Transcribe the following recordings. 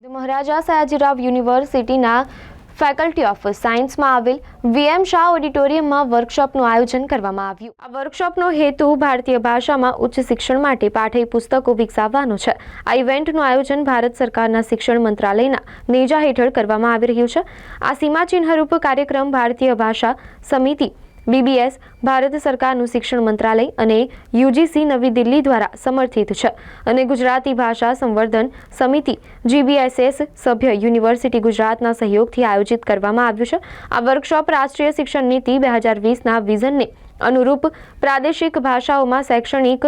મહારાજા સયાજીરાવ યુનિવર્સિટીના faculty of સાયન્સમાં આવેલ VM શાહ ઓડિટોરિયમમાં વર્કશોપનું આયોજન કરવામાં આવ્યું। આ વર્કશોપનો હેતુ ભારતીય ભાષામાં ઉચ્ચ શિક્ષણ માટે પાઠ્ય પુસ્તકો વિકસાવવાનો છે। આ ઇવેન્ટનું આયોજન ભારત સરકારના શિક્ષણ મંત્રાલયના નેજા હેઠળ કરવામાં આવી રહ્યું છે। આ સીમાચિહ્નરૂપ કાર્યક્રમ ભારતીય ભાષા સમિતિ BBS, ભારત સરકારનું શિક્ષણ મંત્રાલય અને UGC નવી દિલ્હી દ્વારા સમર્થિત છે અને ગુજરાતી ભાષા સંવર્ધન સમિતિ GBSS સભ્ય યુનિવર્સિટી ગુજરાતના સહયોગથી આયોજિત કરવામાં આવ્યું છે। આ વર્કશોપ રાષ્ટ્રીય શિક્ષણ નીતિ 2020ના વિઝનને અનુરૂપ પ્રાદેશિક ભાષાઓમાં શૈક્ષણિક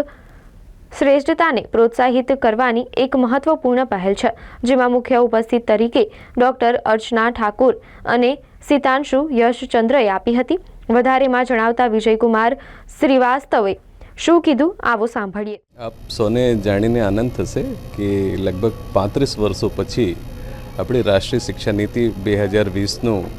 શ્રેષ્ઠતાને પ્રોત્સાહિત કરવાની એક મહત્વપૂર્ણ પહેલ છે, જેમાં મુખ્ય ઉપસ્થિત તરીકે ડોક્ટર અર્ચના ઠાકુર અને સિતાંશુ યશચંદ્રએ આપી હતી। વધારેમાં જણાવતા વિજયકુમાર શ્રીવાસ્તવે શું કીધું આવો સાંભળીએ। આપ સૌને જાણીને આનંદ થશે કે લગભગ 35 વર્ષો પછી આપણી રાષ્ટ્રીય શિક્ષા નીતિ 2020નું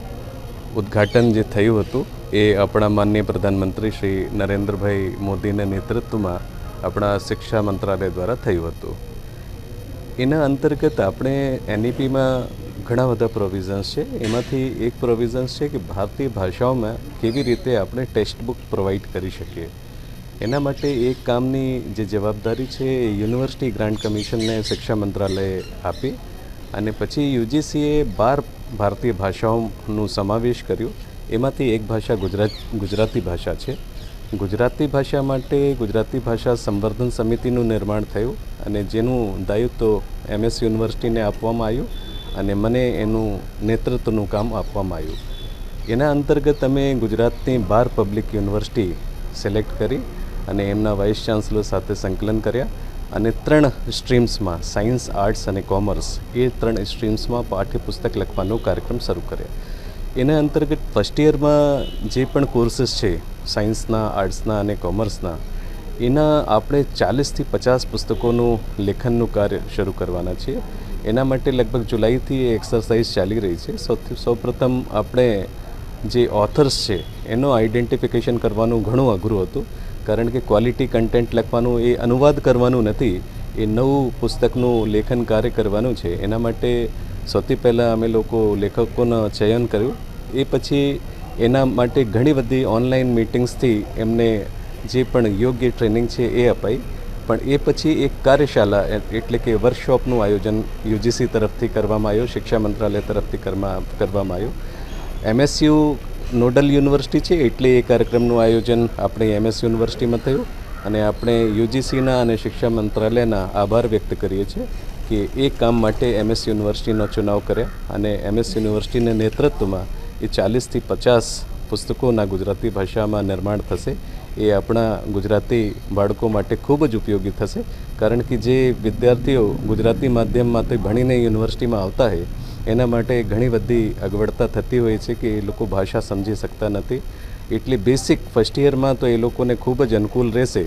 ઉદ્ઘાટન જે થયું હતું એ આપણા માનનીય પ્રધાનમંત્રી શ્રી નરેન્દ્રભાઈ મોદીના નેતૃત્વમાં આપણા શિક્ષા મંત્રાલય દ્વારા થયું હતું। એના અંતર્ગત આપણે NEPમાં ઘણા બધા પ્રોવિઝન્સ છે। એમાંથી એક પ્રોવિઝન્સ છે કે ભારતીય ભાષાઓમાં કેવી રીતે આપણે ટેક્સ્ટ બુક પ્રોવાઈડ કરી શકીએ। એના માટે એક કામની જે જવાબદારી છે એ યુનિવર્સિટી ગ્રાન્ટ કમિશનને શિક્ષા મંત્રાલયે આપી અને પછી UGCએ 12 ભારતીય ભાષાઓનો સમાવેશ કર્યો। એમાંથી એક ભાષા ગુજરાતી ભાષા છે। ગુજરાતી ભાષા માટે ગુજરાતી ભાષા સંવર્ધન સમિતિનું નિર્માણ થયું અને જેનું દાયિત્વ MS યુનિવર્સિટીને આપવામાં આવ્યું અને મને એનું નેતૃત્વનું કામ આપવામાં આવ્યું। એના અંતર્ગત અમે ગુજરાતની 12 પબ્લિક યુનિવર્સિટી સિલેક્ટ કરી અને એમના વાઇસ ચાન્સલર સાથે સંકલન કર્યા અને 3 સ્ટ્રીમ્સમાં સાયન્સ, આર્ટ્સ અને કોમર્સ એ 3 સ્ટ્રીમ્સમાં પાઠ્યપુસ્તક લખવાનો કાર્યક્રમ શરૂ કર્યા। એના અંતર્ગત ફર્સ્ટ યરમાં જે પણ કોર્સીસ છે સાયન્સના, આર્ટ્સના અને કોમર્સના એના આપણે 40થી 50 પુસ્તકોનું લેખનનું કાર્ય શરૂ કરવાના છીએ। એના માટે લગભગ જુલાઈથી એ એક્સરસાઇઝ ચાલી રહી છે। સૌપ્રથમ આપણે જે ઓથર્સ છે એનો આઈડેન્ટિફિકેશન કરવાનું ઘણું અઘરું હતું, કારણ કે ક્વોલિટી કન્ટેન્ટ લખવાનું એ અનુવાદ કરવાનું નથી, એ નવું પુસ્તકનું લેખન કાર્ય કરવાનું છે। એના માટે સૌથી પહેલાં અમે લોકો લેખકોનું ચયન કર્યું। એ પછી એના માટે ઘણી બધી ઓનલાઈન મીટિંગ્સથી એમને જે પણ યોગ્ય ટ્રેનિંગ છે એ અપાઈ। પણ એ પછી એક કાર્યશાળા એટલે કે વર્કશોપનું આયોજન UGC તરફથી કરવામાં આવ્યું, શિક્ષા મંત્રાલય તરફથી કરવામાં આવ્યું। MSU નોડલ યુનિવર્સિટી છે એટલે એ કાર્યક્રમનું આયોજન આપણે MS યુનિવર્સિટીમાં થયું અને આપણે UGCના અને શિક્ષા મંત્રાલયના આભાર વ્યક્ત કરીએ છીએ કે એ કામ માટે MS યુનિવર્સિટીનો ચુનાવ કર્યા અને MS યુનિવર્સિટીના નેતૃત્વમાં એ 40થી 50 પુસ્તકોના ગુજરાતી ભાષામાં નિર્માણ થશે। એ આપણા ગુજરાતી બાળકો માટે ખૂબ જ ઉપયોગી થશે, કારણ કે જે વિદ્યાર્થીઓ ગુજરાતી માધ્યમમાંથી ભણીને યુનિવર્સિટીમાં આવતા હોય એના માટે ઘણી બધી અગવડતા થતી હોય છે કે એ લોકો ભાષા સમજી શકતા નથી। એટલે બેસિક ફર્સ્ટ યરમાં તો એ લોકોને ખૂબ જ અનુકૂળ રહેશે।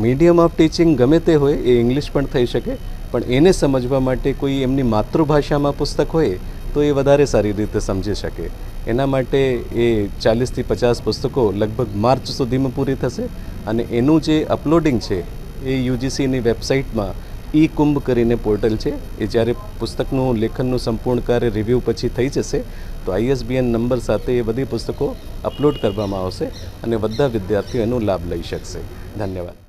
મીડિયમ ઓફ ટીચિંગ ગમે તે હોય, એ ઇંગ્લિશ પણ થઈ શકે, પણ એને સમજવા માટે કોઈ એમની માતૃભાષામાં પુસ્તક હોય તો એ વધારે સારી રીતે સમજી શકે। એના માટે એ 40થી 50 પુસ્તકો લગભગ માર્ચ સુધીમાં પૂરી થશે અને એનું જે અપલોડિંગ છે એ UGCની વેબસાઇટમાં કુંભ કરીને પોર્ટલ છે। એ જ્યારે પુસ્તકનું લેખનનું સંપૂર્ણ કાર્ય રિવ્યૂ પછી થઈ જશે તો ISBN નંબર સાથે એ બધી પુસ્તકો અપલોડ કરવામાં આવશે અને બધા વિદ્યાર્થીઓ એનો લાભ લઈ શકશે। ધન્યવાદ।